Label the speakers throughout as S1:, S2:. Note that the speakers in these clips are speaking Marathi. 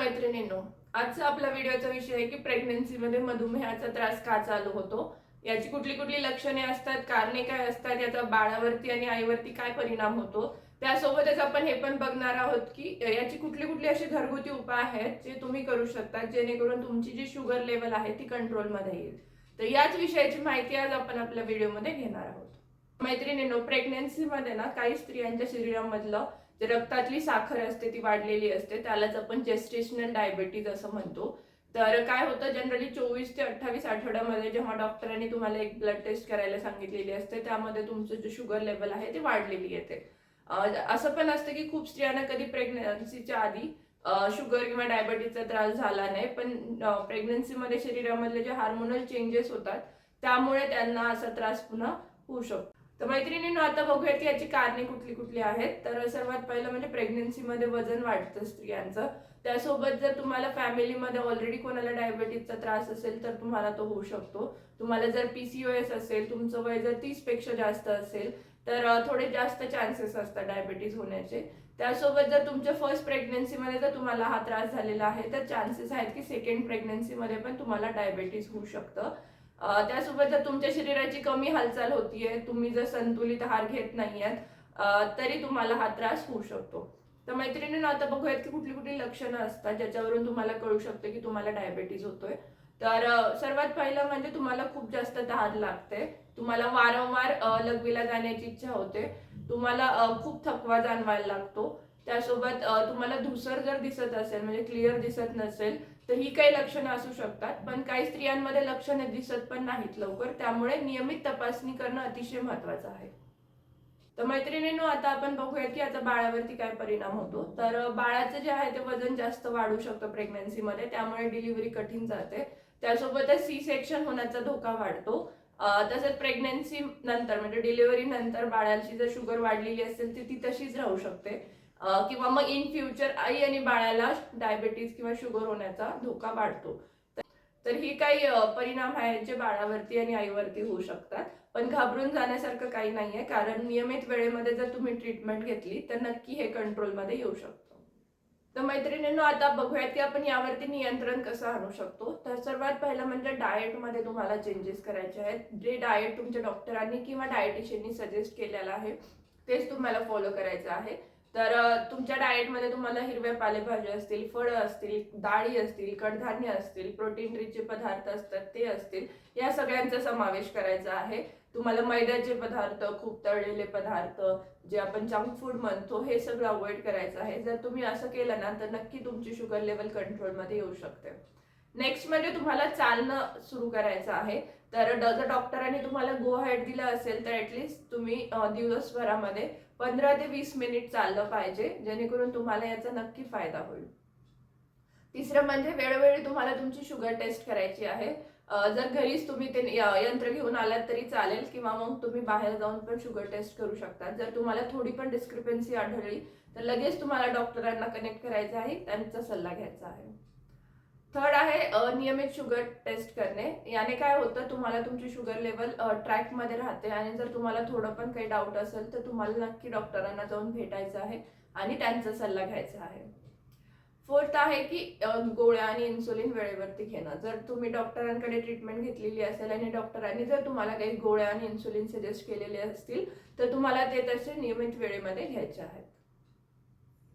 S1: मैत्रिणींनो, आजचा आपला व्हिडिओचा विषय आहे की प्रेग्नन्सीमध्ये मधुमेहाचा त्रास का चालू होतो, याची कुठली कुठली लक्षणे असतात, कारणे काय असतात, याचा बाळावरती आणि आईवरती काय परिणाम होतो। त्यासोबतच आपण हे पण बघणार आहोत की याची कुठली कुठली अशी घरगुती उपाय आहेत जे तुम्ही करू शकता जेणेकरून तुमची जी शुगर लेवल आहे ती कंट्रोलमध्ये येईल। तर याच विषयाची माहिती आज आपण आपल्या व्हिडिओमध्ये घेणार आहोत। मैत्रिणींनो, प्रेग्नन्सीमध्ये ना काही स्त्रियांच्या शरीरामधलं जे रक्तातली साखर असते ती वाढलेली असते, त्यालाच आपण जेस्टेशनल डायबिटीज असं म्हणतो। तर काय होतं, जनरली 24 ते 28 आठवड्यामध्ये जेव्हा डॉक्टरांनी तुम्हाला एक ब्लड टेस्ट करायला सांगितलेली असते, त्यामध्ये तुमचं जे शुगर लेवल आहे ते वाढलेली येते। असं पण असतं की खूप स्त्रियांना कधी प्रेग्नन्सीच्या आधी शुगर किंवा डायबिटीजचा त्रास झाला नाही, पण प्रेग्नन्सीमध्ये शरीरामधले जे हार्मोनल चेंजेस होतात त्यामुळे त्यांना असा त्रास पुन्हा होऊ शकतो। तर मैत्रिणींनो, आता बघूया की याची कारणे कुठली कुठली आहेत। तर सर्वात पहिलं म्हणजे प्रेग्नन्सीमध्ये वजन वाढतं स्त्रियांचं। त्यासोबत जर तुम्हाला फॅमिलीमध्ये ऑलरेडी कोणाला डायबिटीजचा त्रास असेल तर तुम्हाला तो होऊ शकतो। तुम्हाला जर PCOS असेल, तुमचं वय जर 30 पेक्षा जास्त असेल तर थोडे जास्त चान्सेस असतात डायबिटीज होण्याचे। त्यासोबत जर तुमच्या फर्स्ट प्रेग्नन्सीमध्ये जर तुम्हाला हा त्रास झालेला आहे तर चान्सेस आहेत की सेकंड प्रेग्नन्सीमध्ये पण तुम्हाला डायबिटीज होऊ शकतं। त्यासोबत जर तुमच्या शरीराची कमी हालचाल होतीये, तुम्ही जर संतुलित आहार घेत नाहीयेत तरी तुम्हाला हा त्रास होऊ शकतो। तर मैत्रिणींनो, आता बघूयात की कुठली कुठली लक्षणं असतात ज्याच्यावरून तुम्हाला कळू शकतं की तुम्हाला डायबिटीज होतोय। तर सर्वात पहिलं म्हणजे तुम्हाला खूप जास्त तहान लागते, तुम्हाला वारंवार लघवीला जाण्याची इच्छा होते, तुम्हाला खूप थकवा जाणवायला लागतो। त्यासोबत तुम्हाला धूसर जर दिसत असेल म्हणजे क्लिअर दिसत नसेल तर ही काही लक्षणं असू शकतात। पण काही स्त्रियांमध्ये लक्षणे दिसत पण नाहीत लवकर, त्यामुळे नियमित तपासणी करणं अतिशय महत्त्वाचं आहे। तर मैत्रिणींनो, आता आपण बघूया की आता बाळावरती काय परिणाम होतो। तर बाळाचं जे आहे ते वजन जास्त वाढू शकतं प्रेग्नन्सीमध्ये, त्यामुळे डिलिव्हरी कठीण जाते। त्यासोबतच सी सेक्शन होण्याचा धोका वाढतो। तसंच प्रेग्नन्सी नंतर म्हणजे डिलिव्हरी नंतर बाळाची जर शुगर वाढलेली असेल तर ती तशीच राहू शकते किंवा मग इन फ्युचर आई आणि बाळाला डायबिटीज किंवा शुगर होण्याचा धोका वाढतो। तर ही काही परिणाम आहेत जे बाळावरती आणि आईवरती होऊ शकतात। पण घाबरून जाण्यासारखं काही नाहीये, कारण नियमित वेळेमध्ये जर तुम्ही ट्रीटमेंट घेतली तर नक्की हे कंट्रोलमध्ये येऊ शकतं। तर मैत्रिणींनो, आता बघूयात की आपण यावरती नियंत्रण कसं आणू शकतो। तर सर्वात पहिलं म्हणजे डाएटमध्ये तुम्हाला चेंजेस करायचे आहेत। जे डाएट तुमच्या डॉक्टरांनी किंवा डाएटिशियननी सजेस्ट केलेलं आहे तेच तुम्हाला फॉलो करायचं आहे। तर तुमच्या डाएटमध्ये तुम्हाला हिरव्या पालेभाज्या असतील, फळं असतील, डाळी असतील, कडधान्य असतील, प्रोटीन रिच पदार्थ असतात ते असतील, या सगळ्यांचा समावेश करायचा आहे। तुम्हाला मैद्याचे पदार्थ, खूप तळलेले पदार्थ, जे आपण जंक फूड म्हणतो, हे सगळं अवॉइड करायचं आहे। जर तुम्ही असं केलं ना तर नक्की तुमची शुगर लेवल कंट्रोलमध्ये येऊ शकते। नेक्स्ट म्हणजे तुम्हाला चालणं सुरू करायचं आहे। तर जर डॉक्टरांनी तुम्हाला गो अहेड दिला असेल तर ॲटलिस्ट तुम्ही दिवसभरामध्ये 15 ते 20 मिनिट चाललं पाहिजे, जेणेकरून तुम्हाला याचा नक्की फायदा होईल। तिसरं म्हणजे वेळोवेळी तुम्हाला तुमची शुगर टेस्ट करायची आहे। जर घरीच तुम्ही ते यंत्र घेऊन आलात तरी चालेल किंवा मग तुम्ही बाहेर जाऊन पण शुगर टेस्ट करू शकता। जर तुम्हाला थोडी पण डिस्क्रिपन्सी आढळली तर लगेच तुम्हाला डॉक्टरांना कनेक्ट करायचं आहे, त्यांचा सल्ला घ्यायचा आहे। थर्ड आहे नियमित शुगर टेस्ट करणे। याने काय होतं, तुम्हाला तुमची शुगर लेवल ट्रॅकमध्ये राहते आणि जर तुम्हाला थोडं पण काही डाऊट असेल तर तुम्हाला नक्की डॉक्टरांना जाऊन भेटायचं आहे आणि त्यांचा सल्ला घ्यायचा आहे। फोर्थ आहे की गोळ्या आणि इन्सुलिन वेळेवरती घेणं। जर तुम्ही डॉक्टरांकडे ट्रीटमेंट घेतलेली असेल आणि डॉक्टरांनी जर तुम्हाला काही गोळ्या आणि इन्सुलिन सजेस्ट केलेले असतील तर तुम्हाला ते तसे नियमित वेळेमध्ये घ्यायचे आहेत।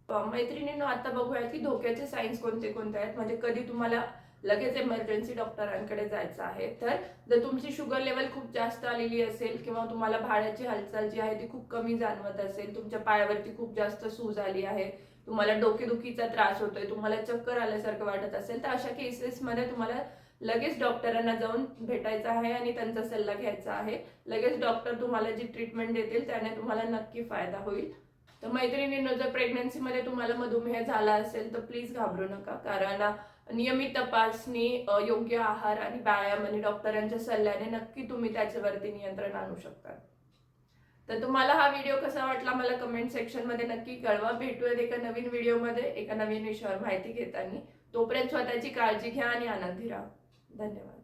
S1: मैत्रिणींनो, आता बघूया की धोक्याचे साईन्स कोणते कोणते आहेत, म्हणजे कधी तुम्हाला लगेच इमर्जन्सी डॉक्टरांकडे जायचं आहे। तर जर तुमची शुगर लेवल खूप जास्त आलेली असेल किंवा तुम्हाला भाड्याची हालचाल जी आहे ती खूप कमी जाणवत असेल, तुमच्या पायावरती खूप जास्त सूज आली आहे, तुम्हाला डोकेदुखीचा त्रास होतोय, तुम्हाला चक्कर आल्यासारखं वाटत असेल, तर अशा केसेसमध्ये तुम्हाला लगेच डॉक्टरांना जाऊन भेटायचं आहे आणि त्यांचा सल्ला घ्यायचा आहे। लगेच डॉक्टर तुम्हाला जी ट्रीटमेंट देतील त्याने तुम्हाला नक्की फायदा होईल। तर मैत्रिणींनो, जर प्रेग्नन्सीमध्ये तुम्हाला मधुमेह झाला असेल तर प्लीज घाबरू नका, कारण नियमित तपासणी, योग्य आहार आणि व्यायाम आणि डॉक्टरांच्या सल्ल्याने नक्की तुम्ही त्याच्यावरती नियंत्रण आणू शकता। तर तुम्हाला हा व्हिडिओ कसा वाटला मला कमेंट सेक्शनमध्ये नक्की कळवा। भेटूयात एका नवीन व्हिडिओमध्ये एका नवीन विषयावर माहिती घेताना। तोपर्यंत स्वतःची काळजी घ्या आणि आनंदी राहा। धन्यवाद।